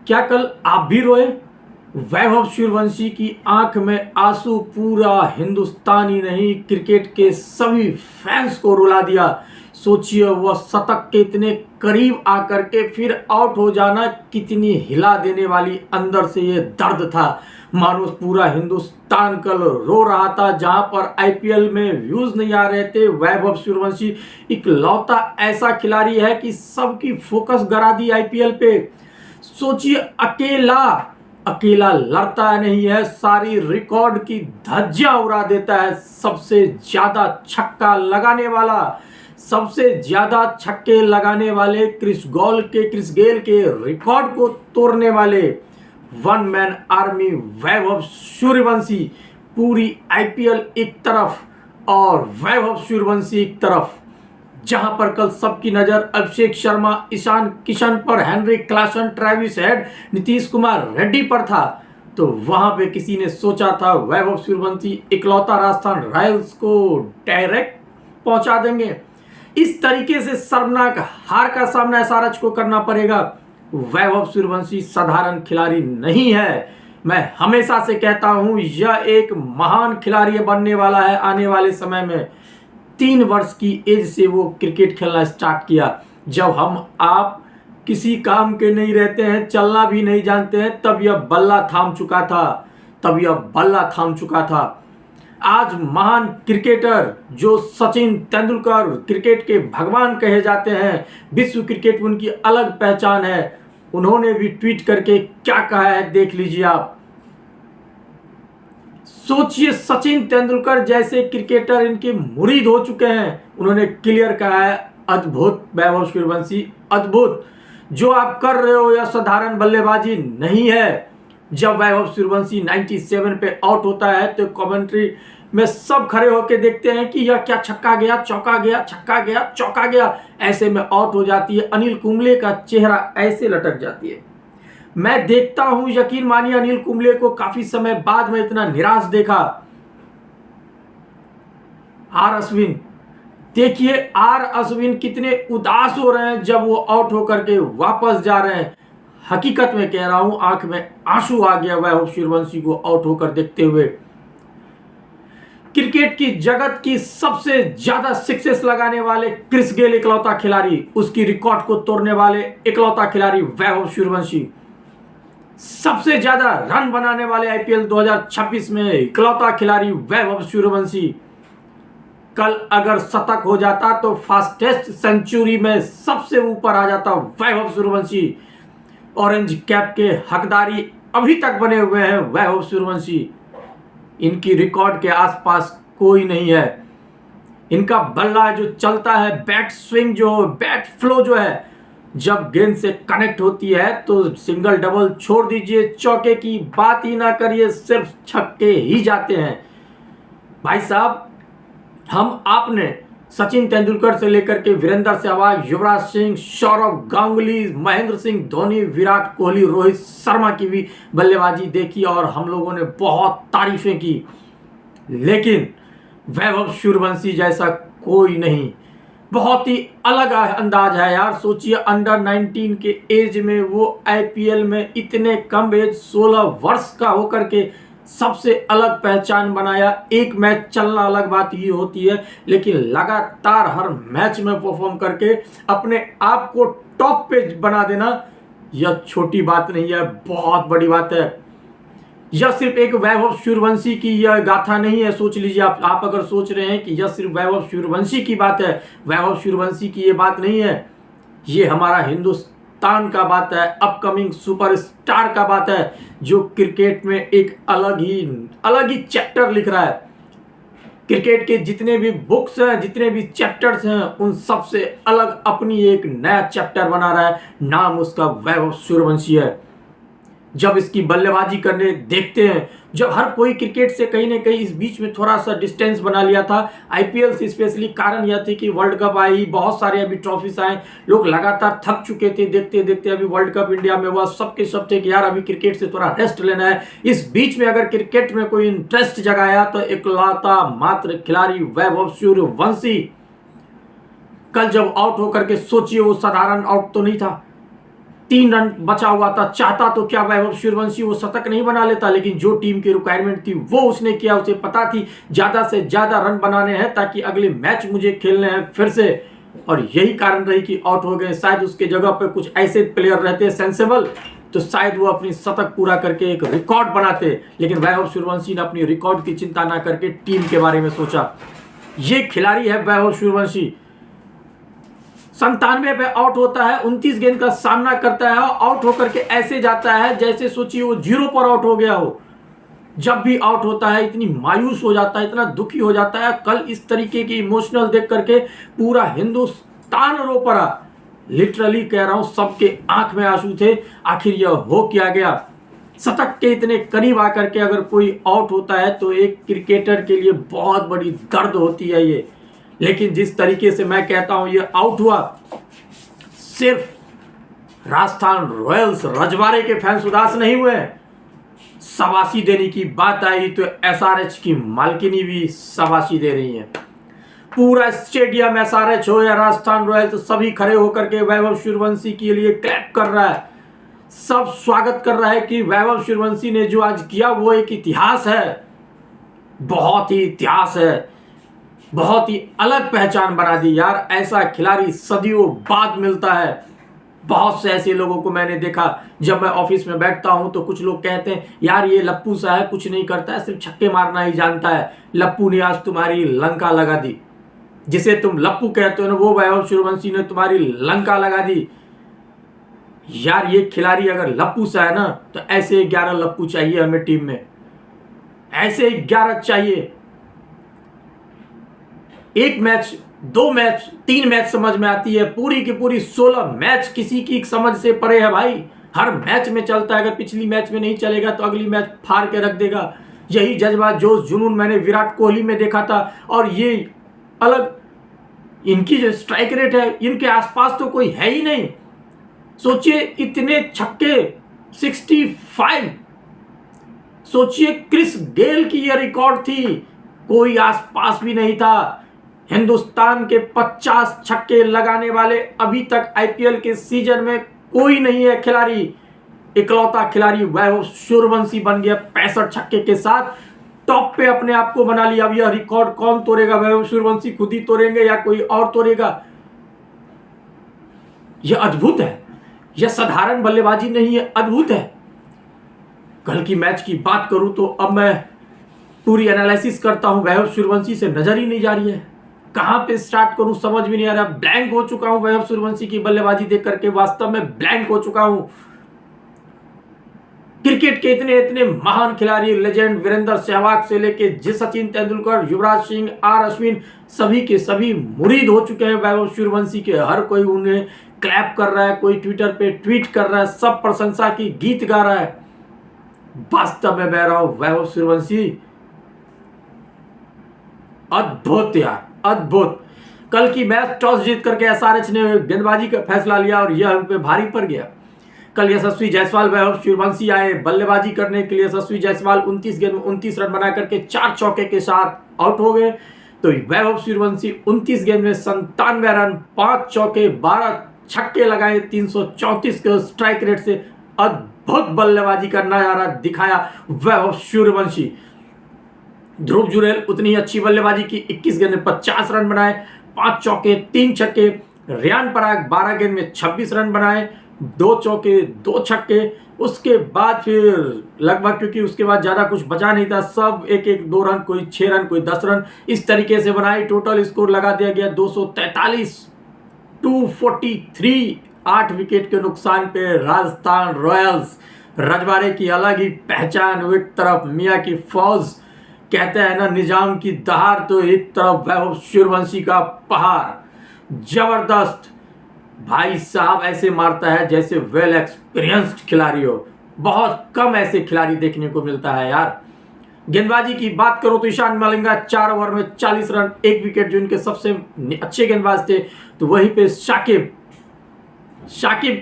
क्या कल आप भी रोए? वैभव सूर्यवंशी की आंख में आंसू पूरा हिंदुस्तान ही नहीं क्रिकेट के सभी फैंस को रुला दिया। सोचिए वह शतक के इतने करीब आकर के फिर आउट हो जाना कितनी हिला देने वाली अंदर से ये दर्द था। मानो पूरा हिंदुस्तान कल रो रहा था। जहां पर आईपीएल में व्यूज नहीं आ रहे थे, वैभव सूर्यवंशी इकलौता ऐसा खिलाड़ी है कि सबकी फोकस गरा दी आईपीएल पे। सोचिए अकेला लड़ता नहीं है, सारी रिकॉर्ड की धज्जियां उड़ा देता है। सबसे ज्यादा छक्का लगाने वाला, सबसे ज्यादा छक्के लगाने वाले क्रिस गेल के रिकॉर्ड को तोड़ने वाले one man army Vaibhav Suryavanshi. पूरी आईपीएल एक तरफ और वैभव सूर्यवंशी एक तरफ। जहां पर कल सबकी नजर अभिषेक शर्मा, ईशान किशन पर, Henry Klaasen, Travis head, Nitish Kumar Reddy पर था, तो वहां पे किसी ने सोचा था वैभव सूर्यवंशी इकलौता राजस्थान रॉयल्स को डायरेक्ट पहुंचा देंगे। इस तरीके से शर्मनाक हार का सामना एसआरएच को करना पड़ेगा। वैभव सूर्यवंशी साधारण खिलाड़ी नहीं है। मैं हमेशा से कहता हूं यह एक महान खिलाड़ी बनने वाला है आने वाले समय में। 3 वर्ष की एज से वो क्रिकेट खेलना स्टार्ट किया। जब हम आप किसी काम के नहीं रहते हैं, चलना भी नहीं जानते हैं, तब यह बल्ला थाम चुका था। आज महान क्रिकेटर जो सचिन तेंदुलकर क्रिकेट के भगवान कहे जाते हैं, विश्व क्रिकेट में उनकी अलग पहचान है। उन्होंने भी ट्वीट करके क्या कहा है देख लीजिए आप। सोचिए सचिन तेंदुलकर जैसे क्रिकेटर इनके मुरीद हो चुके हैं। उन्होंने क्लियर कहा है अद्भुत वैभव सूर्यवंशी, अद्भुत। जो आप कर रहे हो यह साधारण बल्लेबाजी नहीं है। जब वैभव सूर्यवंशी 97 पे आउट होता है तो कमेंट्री में सब खड़े होकर देखते हैं कि यह क्या छक्का गया, चौका गया, छक्का गया, चौका गया, ऐसे में आउट हो जाती है। अनिल कुंबले का चेहरा ऐसे लटक जाती है। मैं देखता हूं, यकीन मानिए अनिल कुंबले को काफी समय बाद में इतना निराश देखा। आर अश्विन, देखिए आर अश्विन कितने उदास हो रहे हैं जब वो आउट होकर के वापस जा रहे हैं। हकीकत में कह रहा हूं आंख में आंसू आ गया वैभव सूर्यवंशी को आउट होकर देखते हुए। क्रिकेट की जगत की सबसे ज्यादा सिक्सेस लगाने वाले क्रिस गेल इकलौता खिलाड़ी, उसकी रिकॉर्ड को तोड़ने वाले इकलौता खिलाड़ी वैभव सूर्यवंशी। सबसे ज्यादा रन बनाने वाले आईपीएल 2026 में इकलौता खिलाड़ी वैभव सूर्यवंशी। कल अगर शतक हो जाता तो फास्टेस्ट सेंचुरी में सबसे ऊपर आ जाता वैभव सूर्यवंशी। ऑरेंज कैप के हकदारी अभी तक बने हुए हैं वैभव सूर्यवंशी। इनकी रिकॉर्ड के आसपास कोई नहीं है। इनका बल्ला जो चलता है, बैट स्विंग बैट फ्लो जो है, जब गेंद से कनेक्ट होती है तो सिंगल डबल छोड़ दीजिए, चौके की बात ही ना करिए, सिर्फ छक्के ही जाते हैं। भाई साहब, हम आपने सचिन तेंदुलकर से लेकर के वीरेंद्र सहवाग, युवराज सिंह, सौरव गांगुली, महेंद्र सिंह धोनी, विराट कोहली, रोहित शर्मा की भी बल्लेबाजी देखी और हम लोगों ने बहुत तारीफें की, लेकिन वैभव सूर्यवंशी जैसा कोई नहीं। बहुत ही अलग अंदाज है यार। सोचिए अंडर 19 के एज में वो आईपीएल में इतने कम एज 16 वर्ष का होकर के सबसे अलग पहचान बनाया। एक मैच चलना अलग बात ही होती है, लेकिन लगातार हर मैच में परफॉर्म करके अपने आप को टॉप पे बना देना यह छोटी बात नहीं है, बहुत बड़ी बात है। यह सिर्फ एक वैभव सूर्यवंशी की यह गाथा नहीं है। सोच लीजिए आप अगर सोच रहे हैं कि यह सिर्फ वैभव सूर्यवंशी की बात है, वैभव सूर्यवंशी की ये बात नहीं है। ये हमारा हिंदुस्तान का बात है, अपकमिंग सुपरस्टार का बात है, जो क्रिकेट में एक अलग ही चैप्टर लिख रहा है। क्रिकेट के जितने भी बुक्स हैं, जितने भी चैप्टर्स हैं, उन सब से अलग अपनी एक नया चैप्टर बना रहा है। नाम उसका वैभव सूर्यवंशी है। जब इसकी बल्लेबाजी करने देखते हैं, जब हर कोई क्रिकेट से कहीं ना कहीं इस बीच में थोड़ा सा डिस्टेंस बना लिया था आईपीएल से, स्पेशली कारण यह थी कि वर्ल्ड कप आई, बहुत सारे अभी ट्रॉफीज आए, लोग लगातार थक चुके थे देखते देखते। अभी वर्ल्ड कप इंडिया में हुआ, सबके सब थे कि यार अभी क्रिकेट से थोड़ा रेस्ट लेना है। इस बीच में अगर क्रिकेट में कोई इंटरेस्ट जगाया तो इकलौता मात्र खिलाड़ी वैभव सूर्यवंशी। कल जब आउट होकर के सोचिए, वो साधारण आउट तो नहीं था। 3 रन बचा हुआ था, चाहता तो क्या वैभव सूर्यवंशी वो शतक नहीं बना लेता, लेकिन जो टीम की रिक्वायरमेंट थी वो उसने किया। उसे पता थी ज्यादा से ज्यादा रन बनाने हैं ताकि अगले मैच मुझे खेलने हैं फिर से, और यही कारण रही कि आउट हो गए। शायद उसके जगह पे कुछ ऐसे प्लेयर रहते सेंसेबल तो शायद वो अपनी शतक पूरा करके एक रिकॉर्ड बनाते, लेकिन वैभव सूर्यवंशी ने अपनी रिकॉर्ड की चिंता ना करके टीम के बारे में सोचा। ये खिलाड़ी है वैभव सूर्यवंशी। 97 पे आउट होता है, 29 गेंद का सामना करता है और आउट होकर के ऐसे जाता है जैसे सोचिए वो 0 पर आउट हो गया हो। जब भी आउट होता है इतनी मायूस हो जाता है, इतना दुखी हो जाता है। कल इस तरीके की इमोशनल देख करके पूरा हिंदुस्तान रो पड़ा। लिटरली कह रहा हूं, सबके आंख में आंसू थे। आखिर यह हो क्या गया। शतक के इतने करीब आकर के अगर कोई आउट होता है तो एक क्रिकेटर के लिए बहुत बड़ी दर्द होती है ये। लेकिन जिस तरीके से मैं कहता हूं ये आउट हुआ, सिर्फ राजस्थान रॉयल्स रजवाड़े के फैंस उदास नहीं हुए। शाबाशी देने की बात आई तो एसआरएच की मालकिनी भी शाबाशी दे रही है। पूरा स्टेडियम एसआरएच हो या राजस्थान रॉयल्स, सभी खड़े होकर के वैभव सूर्यवंशी के लिए क्लैप कर रहा है। सब स्वागत कर रहा है कि वैभव सूर्यवंशी ने जो आज किया वो एक इतिहास है, बहुत ही इतिहास है, बहुत ही अलग पहचान बना दी यार। ऐसा खिलाड़ी सदियों बाद मिलता है। बहुत से ऐसे लोगों को मैंने देखा, जब मैं ऑफिस में बैठता हूं तो कुछ लोग कहते हैं यार ये लप्पू सा है, कुछ नहीं करता है, सिर्फ छक्के मारना ही जानता है। लप्पू ने आज तुम्हारी लंका लगा दी। जिसे तुम लप्पू कहते हो ना, वो वैभव सूर्यवंशी ने तुम्हारी लंका लगा दी। यार ये खिलाड़ी अगर लप्पू सा है ना तो ऐसे 11 लप्पू चाहिए हमें टीम में, ऐसे 11 चाहिए। 1 मैच, 2 मैच, 3 मैच समझ में आती है, पूरी की पूरी 16 मैच किसी की समझ से परे है भाई। हर मैच में चलता है, अगर पिछली मैच में नहीं चलेगा तो अगली मैच फाड़ के रख देगा। यही जज्बा जोश जुनून मैंने विराट कोहली में देखा था। और ये अलग, इनकी जो स्ट्राइक रेट है इनके आसपास तो कोई है ही नहीं। सोचिए इतने छक्के, 65। सोचिए क्रिस गेल की यह रिकॉर्ड थी, कोई आसपास भी नहीं था। हिंदुस्तान के 50 छक्के लगाने वाले अभी तक आईपीएल के सीजन में कोई नहीं है खिलाड़ी। इकलौता खिलाड़ी वैभव सूर्यवंशी बन गया 65 छक्के के साथ, टॉप पे अपने आप को बना लिया। अब यह रिकॉर्ड कौन तोड़ेगा? वैभव सूर्यवंशी खुद ही तोड़ेंगे या कोई और तोड़ेगा? यह अद्भुत है, यह साधारण बल्लेबाजी नहीं है, अद्भुत है। कल की मैच की बात करूं तो अब मैं पूरी एनालिसिस करता हूं, वैभव सूर्यवंशी से नजर ही नहीं जा रही है। कहां पे स्टार्ट करूं समझ में नहीं आ रहा। ब्लैंक हो चुका हूं वैभव सूर्यवंशी की बल्लेबाजी देख करके, वास्तव में ब्लैंक हो चुका हूं। क्रिकेट के इतने इतने महान खिलाड़ी, लेजेंड वीरेंद्र सहवाग से लेके सचिन तेंदुलकर, युवराज सिंह, आर अश्विन, सभी के सभी मुरीद हो चुके हैं वैभव सूर्यवंशी के। हर कोई उन्हें क्लैप कर रहा है, कोई ट्विटर पे ट्वीट कर रहा है, सब प्रशंसा की गीत गा रहा है। वास्तव में बह रहा हूं वैभव सूर्यवंशी अद्भुत यार, अद्भुत। कल की मैच टॉस जीत करके एसआरएच ने गेंदबाजी का फैसला लिया और यह उन पे भारी पड़ गया। कल यशस्वी जायसवाल, वैभव सूर्यवंशी आए बल्लेबाजी करने के लिए। यशस्वी जायसवाल 29 गेंद में 29 रन बना करके 4 चौके के साथ आउट हो गए। तो वैभव सूर्यवंशी 29 गेंद में 97 रन, 5 चौके, 12 छक्के लगाए, 334 के स्ट्राइक रेट से अद्भुत बल्लेबाजी का नजारा दिखाया वैभव सूर्यवंशी। ध्रुव जुरेल उतनी अच्छी बल्लेबाजी की, 21 गेंद में 50 रन बनाए, 5 चौके, 3 छक्के। रियान पराग 12 गेंद में 26 रन बनाए, 2 चौके, 2 छक्के। उसके बाद फिर लगभग, क्योंकि उसके बाद ज्यादा कुछ बचा नहीं था, सब एक एक 2 रन, कोई 6 रन, कोई 10 रन, इस तरीके से बनाई। टोटल स्कोर लगा दिया गया 243, 243। 8 विकेट के नुकसान पे राजस्थान रॉयल्स, रजवाड़े की अलग ही पहचान। एक तरफ मियां की फौज, कहते हैं ना निजाम की दहाड़, तो एक तरफ वैभव सूर्यवंशी का पहाड़। जबरदस्त भाई साहब, ऐसे मारता है जैसे वेल एक्सपीरियंस्ड खिलाड़ी हो। बहुत कम ऐसे खिलाड़ी देखने को मिलता है यार। गेंदबाजी की बात करो तो ईशान मलिंगा 4 ओवर में 40 रन, 1 विकेट, जो इनके सबसे अच्छे गेंदबाज थे। तो वहीं पे शाकिब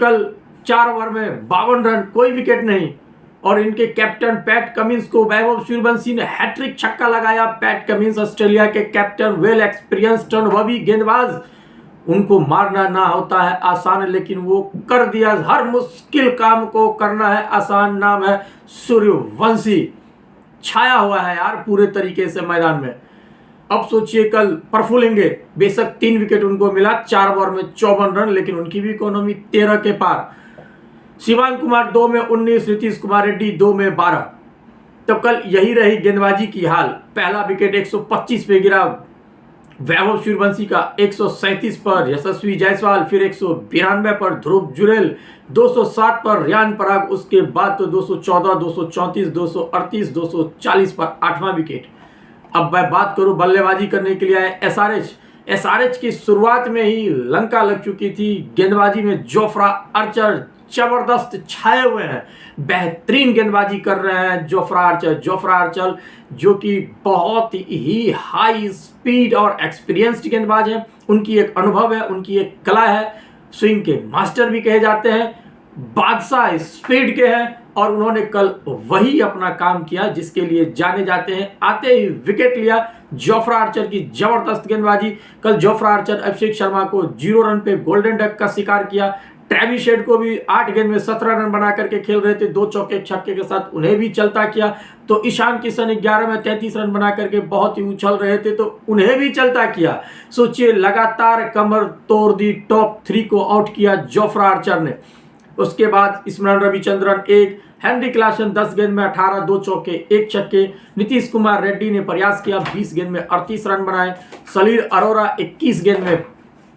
कल 4 ओवर में 52 रन, कोई विकेट नहीं। और इनके कैप्टन पैट कमिंस को वैभव सूर्यवंशी ने हैट्रिक छक्का लगाया। पैट कमिंस ऑस्ट्रेलिया के कैप्टन, वेल एक्सपीरियंस्ड अनुभवी गेंदबाज, उनको मारना ना होता है आसान, लेकिन वो कर दिया। हर मुश्किल काम को करना है आसान, नाम है सूर्यवंशी। छाया हुआ है यार पूरे तरीके से मैदान में। अब सोचिए कल प्रफुल्लेंगे, बेशक 3 विकेट उनको मिला 4 ओवर में 54 रन, लेकिन उनकी भी इकोनॉमी 13 के पार। शिवांग कुमार 2 में 19, नीतीश कुमार रेड्डी 2 में 12। तो कल यही रही गेंदबाजी की हाल। पहला विकेट 125 पे गिरा वैभव सूर्यवंशी का, 137 पर यशस्वी जायसवाल, फिर 192 पर ध्रुव जुरेल, 207 पर रियान पराग, उसके बाद तो 214, 234, 238, 240 पर 8वां विकेट। अब मैं बात करूं बल्लेबाजी करने के लिए आए एसआरएच की शुरुआत में ही लंका लग चुकी थी। गेंदबाजी में जोफ्रा आर्चर जबरदस्त छाए हुए हैं, बेहतरीन गेंदबाजी कर रहे हैं जोफ्रा आर्चर जो कि बहुत ही हाई स्पीड और एक्सपीरियंस्ड गेंदबाज हैं। उनकी एक अनुभव है, उनकी एक कला है, स्विंग के मास्टर भी कहे जाते हैं, बादशाह स्पीड के हैं, और उन्होंने कल वही अपना काम किया जिसके लिए जाने जाते हैं। आते ही विकेट लिया जोफ्रा आर्चर की जबरदस्त गेंदबाजी। कल जोफ्रा आर्चर अभिषेक शर्मा को 0 रन पे गोल्डन डक का शिकार किया। ट्रेविस हेड को भी 8 गेंद में 17 रन बना करके खेल रहे थे, 2 चौके छक्के के साथ, उन्हें भी चलता किया। तो ईशान किशन 11 में 33 रन बना करके बहुत ही उछल रहे थे, तो उन्हें भी चलता किया। सोचिए लगातार कमर तोड़ दी, टॉप 3 को आउट किया जोफ्रा आर्चर ने। उसके बाद स्मरण रविचंद्रन 1, हेनरी क्लासन 10 गेंद में 18, 2 चौके 1 छक्के। नीतीश कुमार रेड्डी ने प्रयास किया, 20 गेंद में 38 रन बनाए। सलील अरोरा 21 गेंद में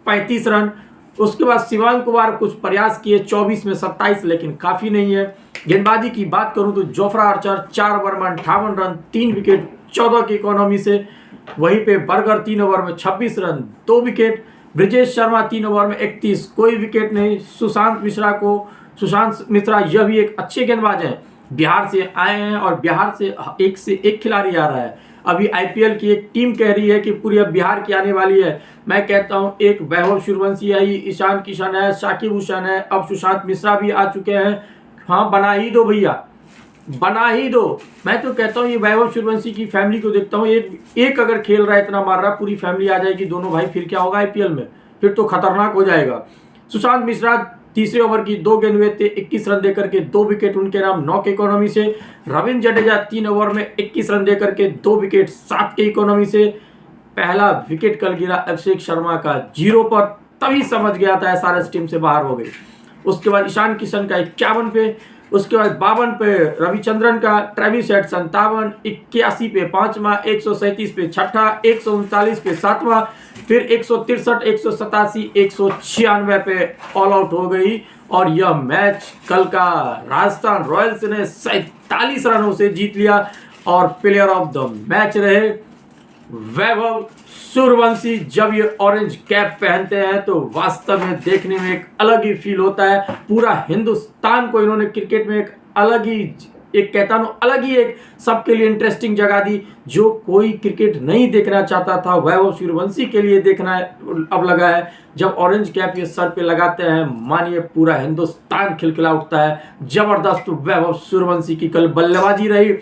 35 रन। उसके बाद शिवांग कुमार कुछ प्रयास किए, 24 में 27, लेकिन काफी नहीं है। गेंदबाजी की बात करूं तो जोफ्रा आर्चर 4 ओवर में 58 रन, 3 विकेट 14 की इकोनॉमी से। वहीं पे बर्गर 3 ओवर में 26 run, 2 wicket. Brijesh Sharma 3 over में 31, कोई विकेट नहीं। सुशांत मिश्रा यह भी एक अच्छे गेंदबाज हैं, बिहार से आए हैं और बिहार से एक खिलाड़ी आ रहा है। अभी आईपीएल की एक टीम कह रही है कि पूरी अब बिहार की आने वाली है। मैं कहता हूं एक वैभव सूर्यवंशी है, ईशान किशन है, साकिब हुसैन है, अब सुशांत मिश्रा भी आ चुके हैं। हाँ, बना ही दो भैया, बना ही दो। मैं तो कहता हूँ ये वैभव सूर्यवंशी की फैमिली को देखता हूँ, एक अगर खेल रहा है, इतना मार रहा है, पूरी फैमिली आ जाएगी दोनों भाई, फिर क्या होगा आईपीएल में, फिर तो खतरनाक हो जाएगा। सुशांत मिश्रा तीसरे ओवर की 2 गेंद हुए थे, 21 रन देकर के 2 विकेट उनके नाम, 9 के इकोनॉमी से। रविंद्र जडेजा 3 ओवर में 21 रन देकर के 2 विकेट, 7 के इकोनॉमी से। पहला विकेट कल गिरा अभिषेक शर्मा का 0 पर, तभी समझ गया था एसआरएच टीम से बाहर हो गई। उसके बाद ईशान किशन का 51 पे, उसके बाद 52 पे रविचंद्रन का, ट्रेविस हेड 57, 81 पे 5वां, 137 पे 6ठा, 139 पे 7वां, फिर 163, 187, 196 पे ऑल आउट हो गई। और यह मैच कल का राजस्थान रॉयल्स ने 47 रनों से जीत लिया और प्लेयर ऑफ द मैच रहे वैभव सूर्यवंशी। जब ये ऑरेंज कैप पहनते हैं तो वास्तव में देखने में एक अलग ही फील होता है। पूरा हिंदुस्तान को इन्होंने क्रिकेट में एक अलग ही, एक कहता हूं अलग ही, एक सबके लिए इंटरेस्टिंग जगह दी। जो कोई क्रिकेट नहीं देखना चाहता था, वैभव सूर्यवंशी के लिए देखना अब लगा है। जब ऑरेंज कैप ये सर पे लगाते हैं, मानिए पूरा हिंदुस्तान खिलखिला उठता है। जबरदस्त वैभव सूर्यवंशी की कल बल्लेबाजी रही।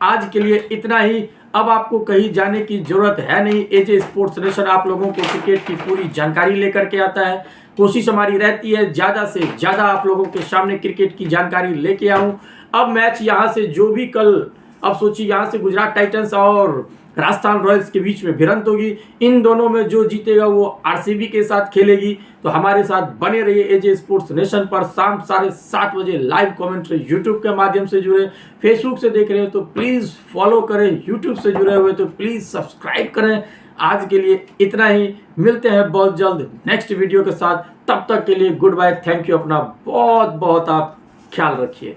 आज के लिए इतना ही, अब आपको कहीं जाने की जरूरत है नहीं। एजे स्पोर्ट्स नेशन आप लोगों को क्रिकेट की पूरी जानकारी लेकर के आता है। कोशिश हमारी रहती है ज़्यादा से ज़्यादा आप लोगों के सामने क्रिकेट की जानकारी लेके आऊं। अब मैच यहाँ से जो भी कल, अब सोचिए यहाँ से गुजरात टाइटंस और राजस्थान रॉयल्स के बीच में भिड़ंत होगी। इन दोनों में जो जीतेगा वो आरसीबी के साथ खेलेगी। तो हमारे साथ बने रहिए एजे स्पोर्ट्स नेशन पर। शाम 7:30 बजे लाइव कमेंट्री यूट्यूब के माध्यम से जुड़े, फेसबुक से देख रहे हो तो प्लीज़ फॉलो करें, यूट्यूब से जुड़े हुए तो प्लीज़ सब्सक्राइब करें। आज के लिए इतना ही, मिलते हैं बहुत जल्द नेक्स्ट वीडियो के साथ। तब तक के लिए गुड बाय, थैंक यू। अपना बहुत बहुत आप ख्याल रखिए।